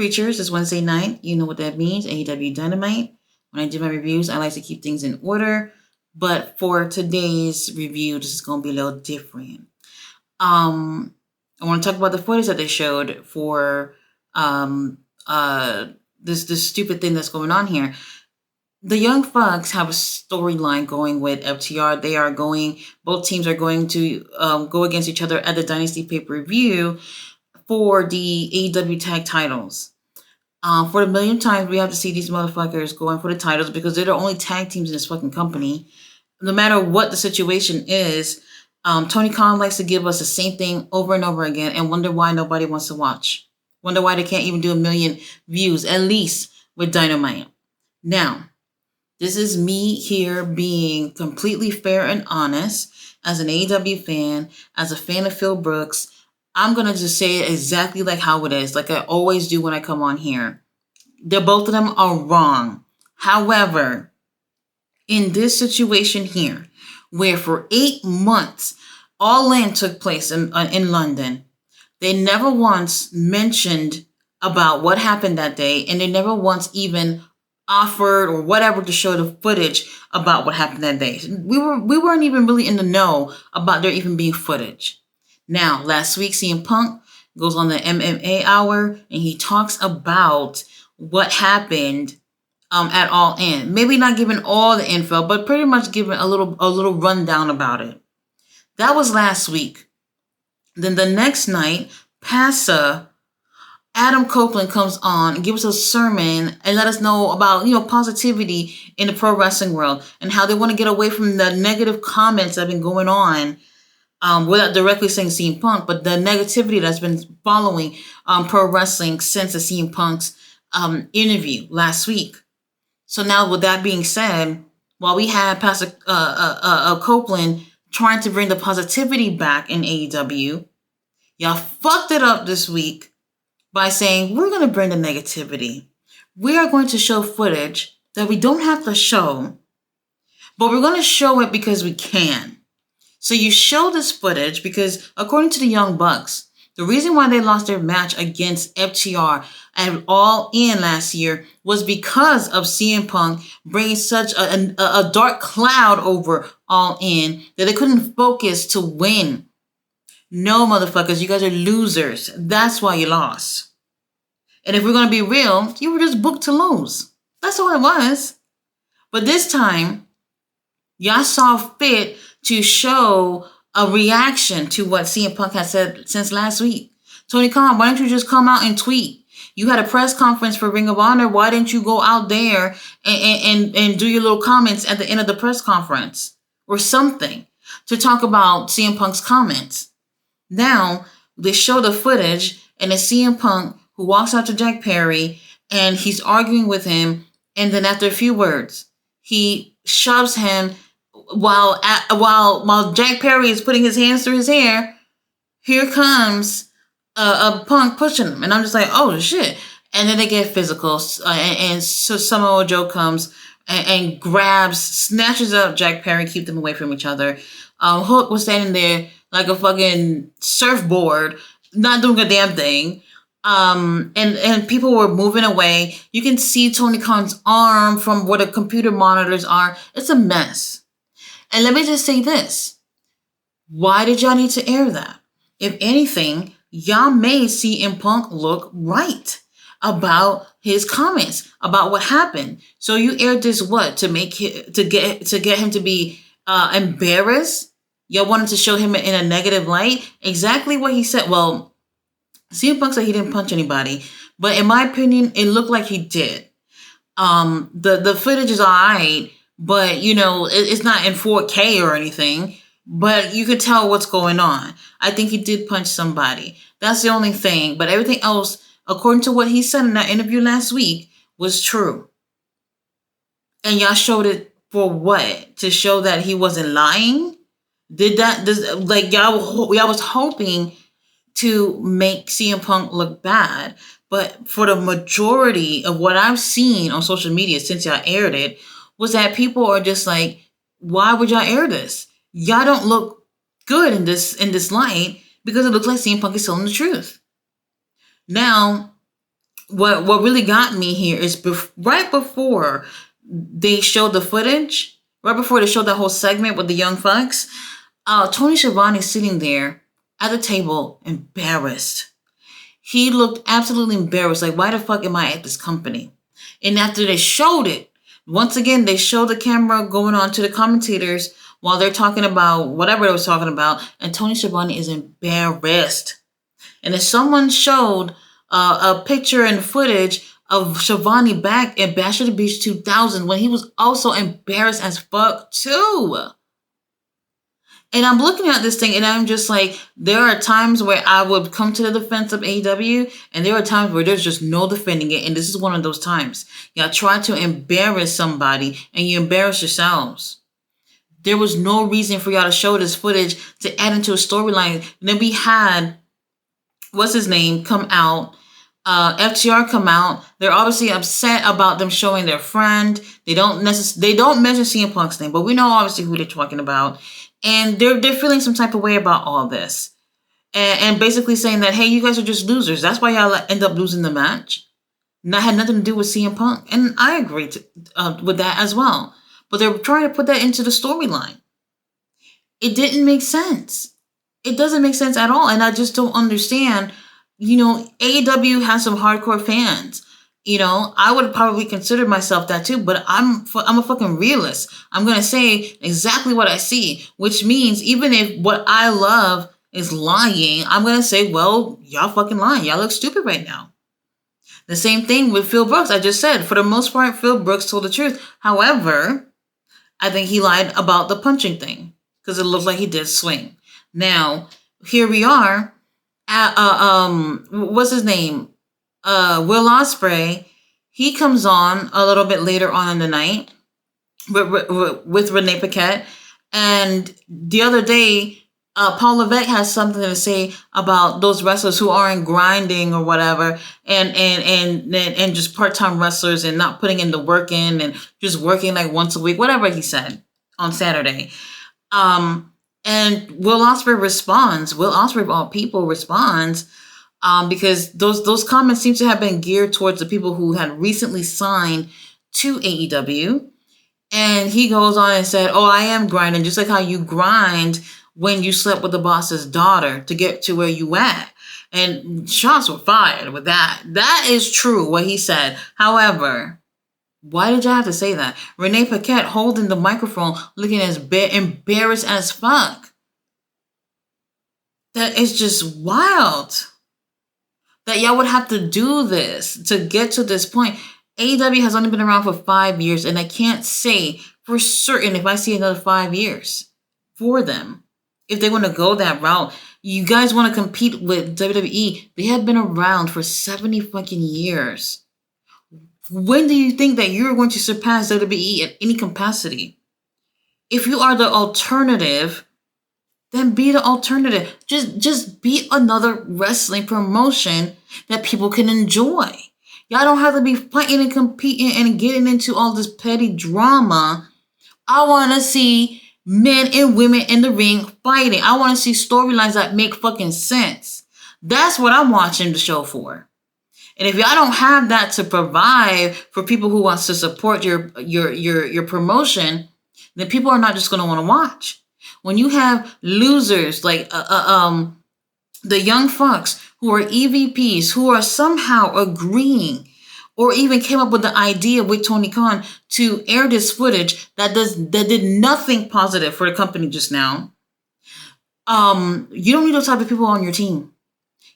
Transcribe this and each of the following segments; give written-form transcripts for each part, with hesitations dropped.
Creatures is Wednesday night. You know what that means. AEW Dynamite. When I do my reviews, I like to keep things in order. But for today's review, this is going to be a little different. I want to talk about the footage that they showed for this stupid thing that's going on here. The Young Bucks have a storyline going with FTR. Both teams are going to go against each other at the Dynasty pay-per-view for the AEW tag titles. For the millionth time, we have to see these motherfuckers going for the titles because they're the only tag teams in this fucking company. No matter what the situation is, Tony Khan likes to give us the same thing over and over again and wonder why nobody wants to watch. Wonder why they can't even do 1 million views, at least with Dynamite. Now, this is me here being completely fair and honest as an AEW fan, as a fan of Phil Brooks. I'm going to just say it exactly like how it is, like I always do when I come on here. Both of them are wrong. However, in this situation here, where for 8 months, All In took place in London, they never once mentioned about what happened that day, and they never once even offered or whatever to show the footage about what happened that day. We weren't even really in the know about there even being footage. Now, last week, CM Punk goes on the MMA Hour, and he talks about what happened at All In. Maybe not giving all the info, but pretty much giving a little rundown about it. That was last week. Then the next night, Adam Copeland comes on and gives us a sermon and let us know about, positivity in the pro wrestling world and how they want to get away from the negative comments that have been going on, without directly saying CM Punk, but the negativity that's been following pro wrestling since the CM Punk's interview last week. So now, with that being said, while we had Pastor Copeland trying to bring the positivity back in AEW, y'all fucked it up this week by saying, we're going to bring the negativity. We are going to show footage that we don't have to show, but we're going to show it because we can. So you show this footage because, according to the Young Bucks, the reason why they lost their match against FTR at All In last year was because of CM Punk bringing such a dark cloud over All In that they couldn't focus to win. No, motherfuckers, you guys are losers. That's why you lost. And if we're going to be real, you were just booked to lose. That's all it was. But this time, y'all saw fit to show a reaction to what CM Punk has said since last week. Tony Khan, why don't you just come out and tweet? You had a press conference for Ring of Honor. Why didn't you go out there and do your little comments at the end of the press conference or something to talk about CM Punk's comments? Now, they show the footage and it's CM Punk who walks out to Jack Perry and he's arguing with him. And then after a few words, he shoves him while Jack Perry is putting his hands through his hair. Here comes a Punk pushing him. And I'm just like, oh, shit. And then they get physical. And so Samoa Joe comes and grabs, snatches up Jack Perry, keep them away from each other. Hook was standing there like a fucking surfboard, not doing a damn thing. And people were moving away. You can see Tony Khan's arm from where the computer monitors are. It's a mess. And let me just say this. Why did y'all need to air that? If anything, y'all made CM Punk look right about his comments, about what happened. So you aired this what? To get him to be embarrassed? Y'all wanted to show him in a negative light? Exactly what he said. Well, CM Punk said he didn't punch anybody, but in my opinion, it looked like he did. The footage is all right, but it's not in 4K or anything, but you could tell what's going on. I think he did punch somebody. That's the only thing, but everything else, according to what he said in that interview last week, was true. And y'all showed it for what? To show that he wasn't lying? Y'all was hoping to make CM Punk look bad. But for the majority of what I've seen on social media since y'all aired it, was that people are just like, why would y'all air this? Y'all don't look good in this light because it looks like CM Punk is telling the truth. Now, what really got me here is right before they showed the footage, right before they showed that whole segment with the young fucks, Tony Schiavone sitting there at the table, embarrassed. He looked absolutely embarrassed. Like, why the fuck am I at this company? And after they showed it, once again, they showed the camera going on to the commentators while they're talking about whatever they was talking about, and Tony Schiavone is embarrassed. And if someone showed a picture and footage of Schiavone back at Bash at the Beach 2000 when he was also embarrassed as fuck too. And I'm looking at this thing and I'm just like, there are times where I would come to the defense of AEW, and there are times where there's just no defending it. And this is one of those times. Y'all try to embarrass somebody and you embarrass yourselves. There was no reason for y'all to show this footage to add into a storyline. And then we had, what's his name, come out. FTR come out. They're obviously upset about them showing their friend. They don't mention CM Punk's name, but we know obviously who they're talking about. And they're feeling some type of way about all this. And basically saying that, hey, you guys are just losers. That's why y'all end up losing the match. And that had nothing to do with CM Punk. And I agree with that as well. But they're trying to put that into the storyline. It didn't make sense. It doesn't make sense at all. And I just don't understand. You know, AEW has some hardcore fans. You know, I would probably consider myself that too, but I'm a fucking realist. I'm going to say exactly what I see, which means even if what I love is lying, I'm going to say, well, y'all fucking lying. Y'all look stupid right now. The same thing with Phil Brooks. I just said, for the most part, Phil Brooks told the truth. However, I think he lied about the punching thing because it looked like he did swing. Now, here we are. What's his name? Will Ospreay. He comes on a little bit later on in the night with Renee Paquette. And the other day, Paul Levesque has something to say about those wrestlers who aren't grinding or whatever, and just part-time wrestlers and not putting in the work in and just working like once a week, whatever he said on Saturday. And Will Ospreay responds. Will Ospreay of all people responds because those comments seem to have been geared towards the people who had recently signed to AEW. And he goes on and said, oh, I am grinding, just like how you grind when you slept with the boss's daughter to get to where you at. And shots were fired with that. That is true, what he said. However, why did you have to say that? Renee Paquette holding the microphone, looking as embarrassed as fuck. That is just wild. That y'all would have to do this to get to this point. AEW has only been around for 5 years, and I can't say for certain if I see another 5 years for them. If they want to go that route, you guys want to compete with WWE. They have been around for 70 fucking years. When do you think that you're going to surpass WWE at any capacity? If you are the alternative, then be the alternative. Just be another wrestling promotion that people can enjoy. Y'all don't have to be fighting and competing and getting into all this petty drama. I want to see men and women in the ring fighting. I want to see storylines that make fucking sense. That's what I'm watching the show for. And if y'all don't have that to provide for people who wants to support your promotion, then people are not just going to want to watch. When you have losers like the young fucks who are EVPs who are somehow agreeing or even came up with the idea with Tony Khan to air this footage that did nothing positive for the company just now, you don't need those type of people on your team.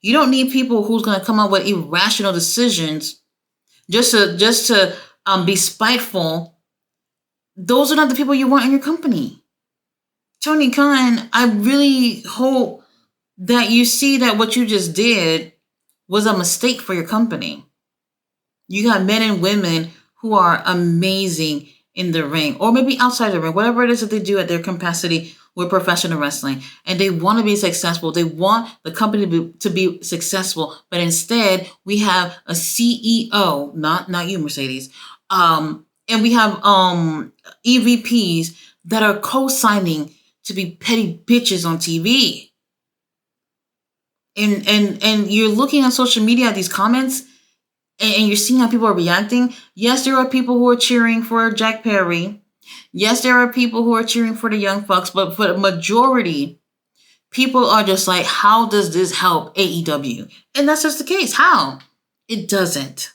You don't need people who's going to come up with irrational decisions just to be spiteful. Those are not the people you want in your company. Tony Khan, I really hope that you see that what you just did was a mistake for your company. You got men and women who are amazing in the ring, or maybe outside the ring, whatever it is that they do at their capacity with professional wrestling, and they want to be successful. They want the company to be successful, but instead we have a CEO, not you, Mercedes, and we have EVPs that are co-signing to be petty bitches on TV. And you're looking on social media at these comments, and you're seeing how people are reacting. Yes, there are people who are cheering for Jack Perry. Yes, there are people who are cheering for the Young Bucks, but for the majority, people are just like, how does this help AEW? And that's just the case. How? It doesn't.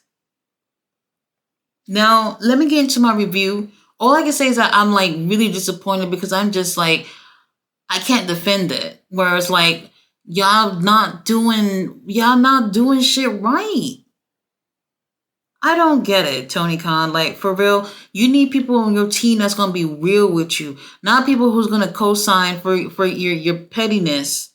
Now, let me get into my review. All I can say is that I'm like really disappointed because I'm just like, I can't defend it. Whereas like, y'all not doing shit right. I don't get it, Tony Khan. Like, for real, you need people on your team that's gonna be real with you, not people who's gonna co-sign for your pettiness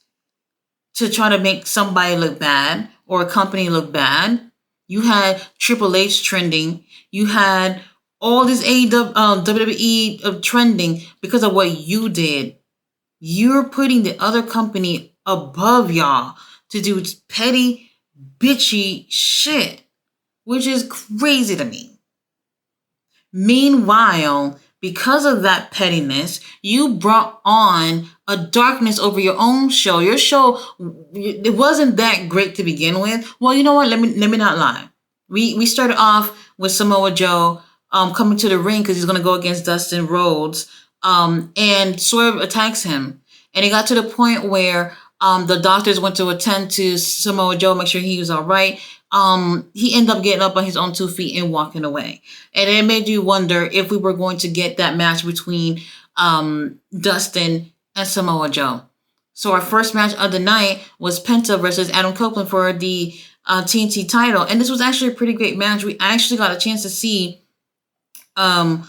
to try to make somebody look bad or a company look bad. You had Triple H trending. You had all this WWE trending because of what you did. You're putting the other company above y'all to do petty, bitchy shit, which is crazy to me. Meanwhile, because of that pettiness, you brought on a darkness over your own show. Your show, it wasn't that great to begin with. Well, you know what? Let me not lie. We started off with Samoa Joe coming to the ring because he's going to go against Dustin Rhodes, and Swerve attacks him. And it got to the point where the doctors went to attend to Samoa Joe, make sure he was all right. He ended up getting up on his own 2 feet and walking away. And it made you wonder if we were going to get that match between Dustin and Samoa Joe. So our first match of the night was Penta versus Adam Copeland for the TNT title. And this was actually a pretty great match. We actually got a chance to see Adam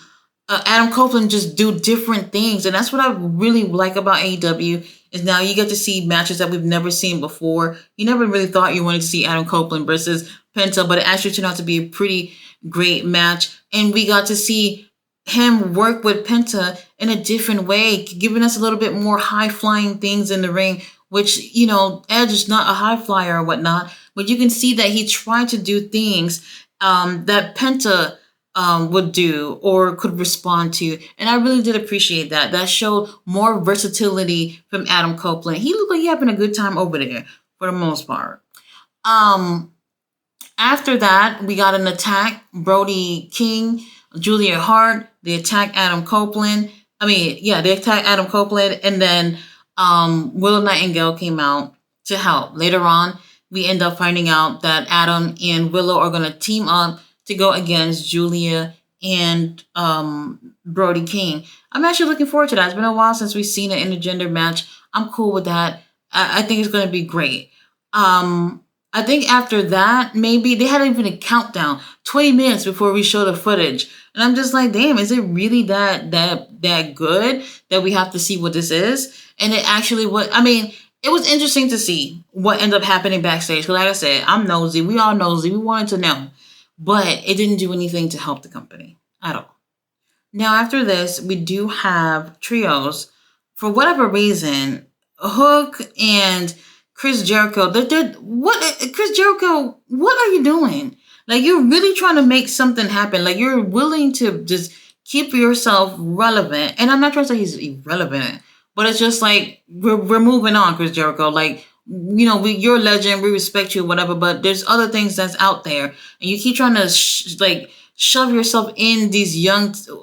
Copeland just do different things. And that's what I really like about AEW is now you get to see matches that we've never seen before. You never really thought you wanted to see Adam Copeland versus Penta, but it actually turned out to be a pretty great match. And we got to see him work with Penta in a different way, giving us a little bit more high-flying things in the ring, which, you know, Edge is not a high flyer or whatnot, but you can see that he tried to do things that Penta would do or could respond to. And I really did appreciate that. That showed more versatility from Adam Copeland. He looked like he having a good time over there for the most part. After that, we got an attack. Brody King, Julia Hart, they attacked Adam Copeland. They attacked Adam Copeland, and then Willow Nightingale came out to help. Later on, we end up finding out that Adam and Willow are going to team up to go against Julia and Brody King. I'm actually looking forward to that. It's been a while since we've seen an intergender match. I'm cool with that. I think it's going to be great. I think after that, maybe they had even a countdown, 20 minutes before we show the footage. And I'm just like, damn, is it really that good that we have to see what this is? And it actually it was interesting to see what ended up happening backstage. Because like I said, I'm nosy. We all nosy. We wanted to know. But it didn't do anything to help the company at all. Now, after this, we do have trios. For whatever reason, Hook and Chris Jericho, Chris Jericho, what are you doing? Like, you're really trying to make something happen. Like, you're willing to just keep yourself relevant. And I'm not trying to say he's irrelevant, but it's just like, we're moving on, Chris Jericho. Like, you know, you're a legend, we respect you, whatever, but there's other things that's out there. And you keep trying to, shove yourself in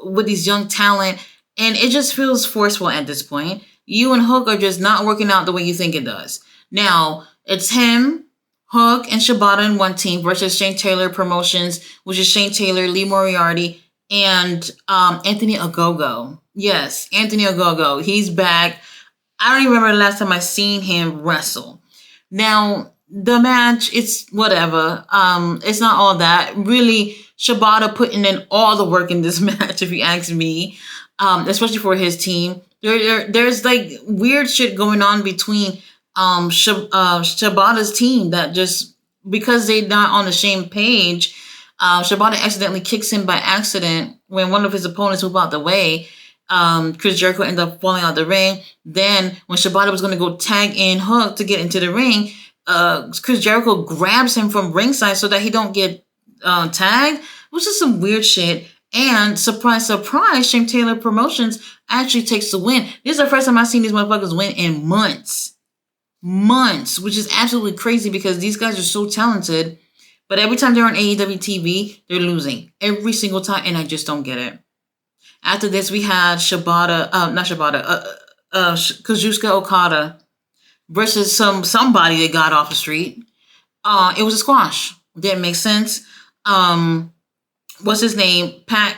with these young talent. And it just feels forceful at this point. You and Hook are just not working out the way you think it does. Now, it's him, Hook, and Shibata in one team versus Shane Taylor Promotions, which is Shane Taylor, Lee Moriarty, and Anthony Ogogo. Yes, Anthony Ogogo. He's back. I don't even remember the last time I seen him wrestle. Now, the match, it's whatever. It's not all that. Really, Shibata putting in all the work in this match, if you ask me, especially for his team. There's like weird shit going on between Shibata's team that just, because they're not on the same page, Shibata accidentally kicks him by accident when one of his opponents moved out the way. Chris Jericho ended up falling out the ring. Then when Shibata was going to go tag in Hook to get into the ring, Chris Jericho grabs him from ringside so that he don't get tagged, which is some weird shit. And surprise, surprise, Shane Taylor Promotions actually takes the win. This is the first time I've seen these motherfuckers win in months, which is absolutely crazy because these guys are so talented. But every time they're on AEW TV, they're losing every single time, and I just don't get it. After this, we had Kazuchika Okada versus somebody that got off the street. It was a squash. Didn't make sense. What's his name? Pat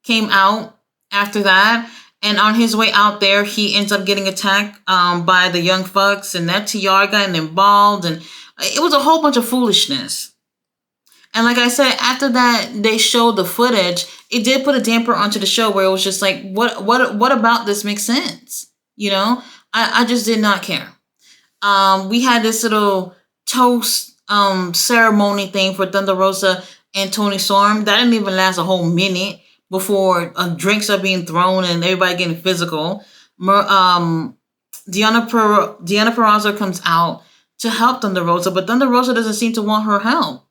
came out after that, and on his way out there, he ends up getting attacked by the Young Bucks, and that TR got involved, and it was a whole bunch of foolishness. And like I said, after that, they showed the footage. It did put a damper onto the show where it was just like, what about this makes sense? You know, I just did not care. We had this little toast ceremony thing for Thunder Rosa and Tony Storm. That didn't even last a whole minute before drinks are being thrown and everybody getting physical. Deanna Purrazzo comes out to help Thunder Rosa, but Thunder Rosa doesn't seem to want her help.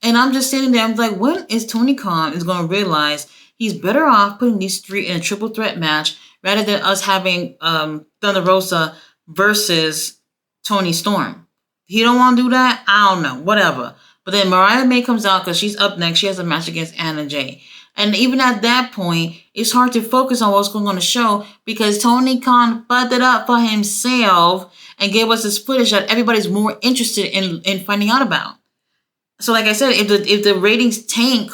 And I'm just sitting there, I'm like, when is Tony Khan is going to realize he's better off putting these three in a triple threat match rather than us having Thunder Rosa versus Tony Storm? He don't want to do that? I don't know. Whatever. But then Mariah May comes out because she's up next. She has a match against Anna Jay. And even at that point, it's hard to focus on what's going on the show because Tony Khan fucked it up for himself and gave us this footage that everybody's more interested in finding out about. So like I said, if the ratings tank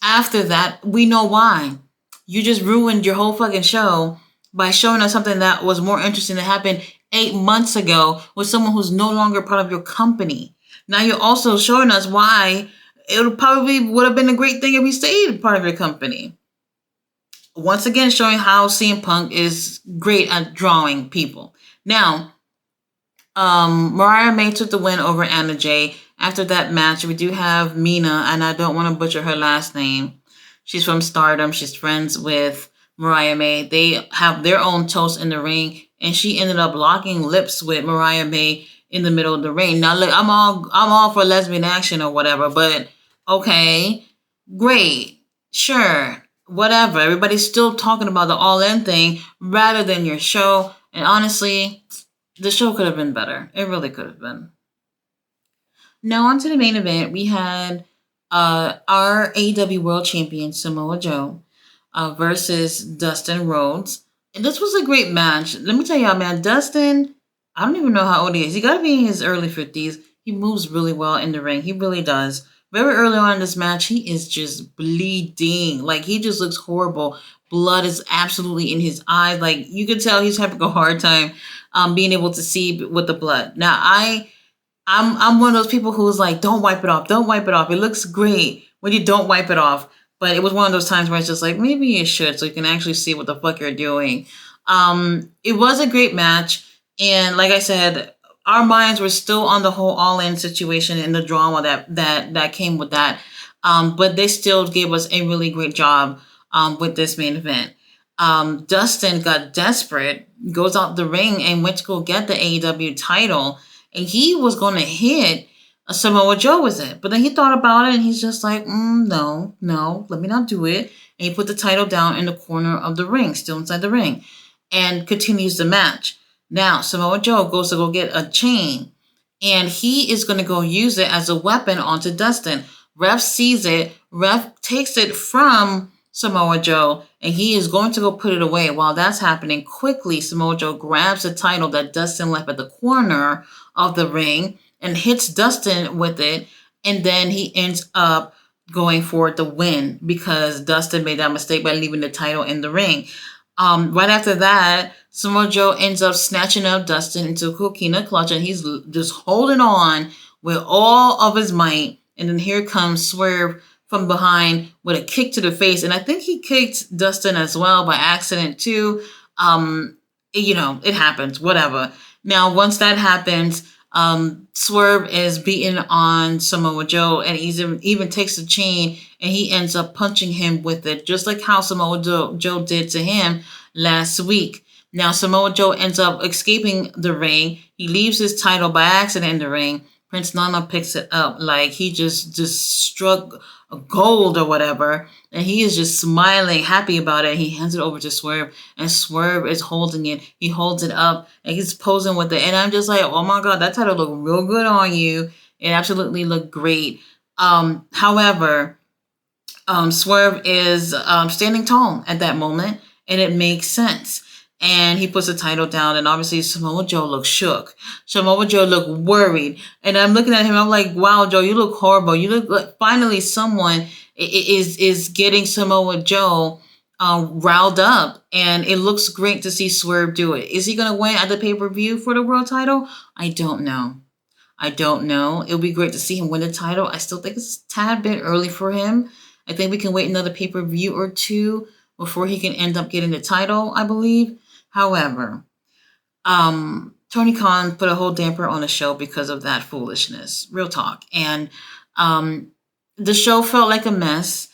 after that, we know why. You just ruined your whole fucking show by showing us something that was more interesting that happened 8 months ago with someone who's no longer part of your company. Now you're also showing us why it probably would have been a great thing if he stayed part of your company. Once again, showing how CM Punk is great at drawing people. Now, Mariah May took the win over Anna Jay. After that match, we do have Mina, and I don't want to butcher her last name. She's from Stardom. She's friends with Mariah May. They have their own toast in the ring, and she ended up locking lips with Mariah May in the middle of the ring. Now, look, I'm all for lesbian action or whatever, but okay, great, sure, whatever. Everybody's still talking about the All In thing rather than your show, and honestly, the show could have been better. It really could have been. Now on to the main event. We had our AEW World Champion Samoa Joe versus Dustin Rhodes. And this was a great match. Let me tell y'all, man, Dustin, I don't even know how old he is. He got to be in his early 50s. He moves really well in the ring. He really does. Very early on in this match, he is just bleeding. Like, he just looks horrible. Blood is absolutely in his eyes. Like, you could tell he's having a hard time being able to see with the blood. Now, I'm one of those people who's like, don't wipe it off. Don't wipe it off. It looks great when you don't wipe it off. But it was one of those times where it's just like, maybe you should so you can actually see what the fuck you're doing. It was a great match. And like I said, our minds were still on the whole all-in situation and the drama that came with that. But they still gave us a really great job with this main event. Dustin got desperate, goes out the ring and went to go get the AEW title. And he was going to hit Samoa Joe with it. But then he thought about it and he's just like, no, let me not do it. And he put the title down in the corner of the ring, still inside the ring, and continues the match. Now, Samoa Joe goes to go get a chain, and he is going to go use it as a weapon onto Dustin. Ref sees it. Ref takes it from Samoa Joe, and he is going to go put it away. While that's happening, quickly, Samoa Joe grabs the title that Dustin left at the corner of the ring and hits Dustin with it, and then he ends up going for the win because Dustin made that mistake by leaving the title in the ring. Right after that, Samoa Joe ends up snatching up Dustin into a coquina clutch, and he's just holding on with all of his might. And then here comes Swerve from behind with a kick to the face, and I think he kicked Dustin as well by accident too. It happens, whatever. Now, once that happens, Swerve is beating on Samoa Joe, and he even takes the chain and he ends up punching him with it, just like how Samoa Joe did to him last week. Now, Samoa Joe ends up escaping the ring. He leaves his title by accident in the ring. Prince Nana picks it up like he just struck a gold or whatever, and he is just smiling, happy about it. He hands it over to Swerve, and Swerve is holding it. He holds it up, and he's posing with it. And I'm just like, oh my God, that title looked real good on you. It absolutely looked great. However, Swerve is standing tall at that moment, and it makes sense. And he puts the title down, and obviously Samoa Joe looks shook. Samoa Joe looked worried, and I'm looking at him. I'm like, "Wow, Joe, you look horrible. You look like finally someone is getting Samoa Joe riled up, and it looks great to see Swerve do it. Is he going to win at the pay-per-view for the world title? I don't know. I don't know. It would be great to see him win the title. I still think it's a tad bit early for him. I think we can wait another pay-per-view or two before he can end up getting the title, I believe. However, Tony Khan put a whole damper on the show because of that foolishness. Real talk. And the show felt like a mess.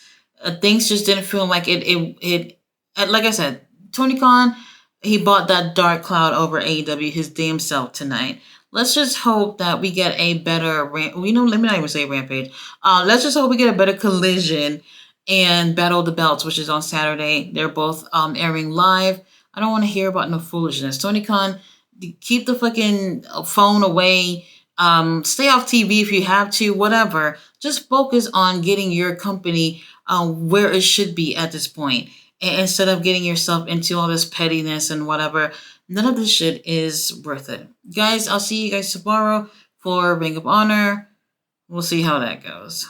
Things just didn't feel like like I said, Tony Khan, he bought that dark cloud over AEW his damn self tonight. Let's just hope that we get a better let me not even say rampage. Let's just hope we get a better collision and Battle of the Belts, which is on Saturday. They're both airing live. I don't want to hear about no foolishness. Tony Khan, keep the fucking phone away. Stay off TV if you have to, whatever. Just focus on getting your company where it should be at this point. And instead of getting yourself into all this pettiness and whatever, none of this shit is worth it. Guys, I'll see you guys tomorrow for Ring of Honor. We'll see how that goes.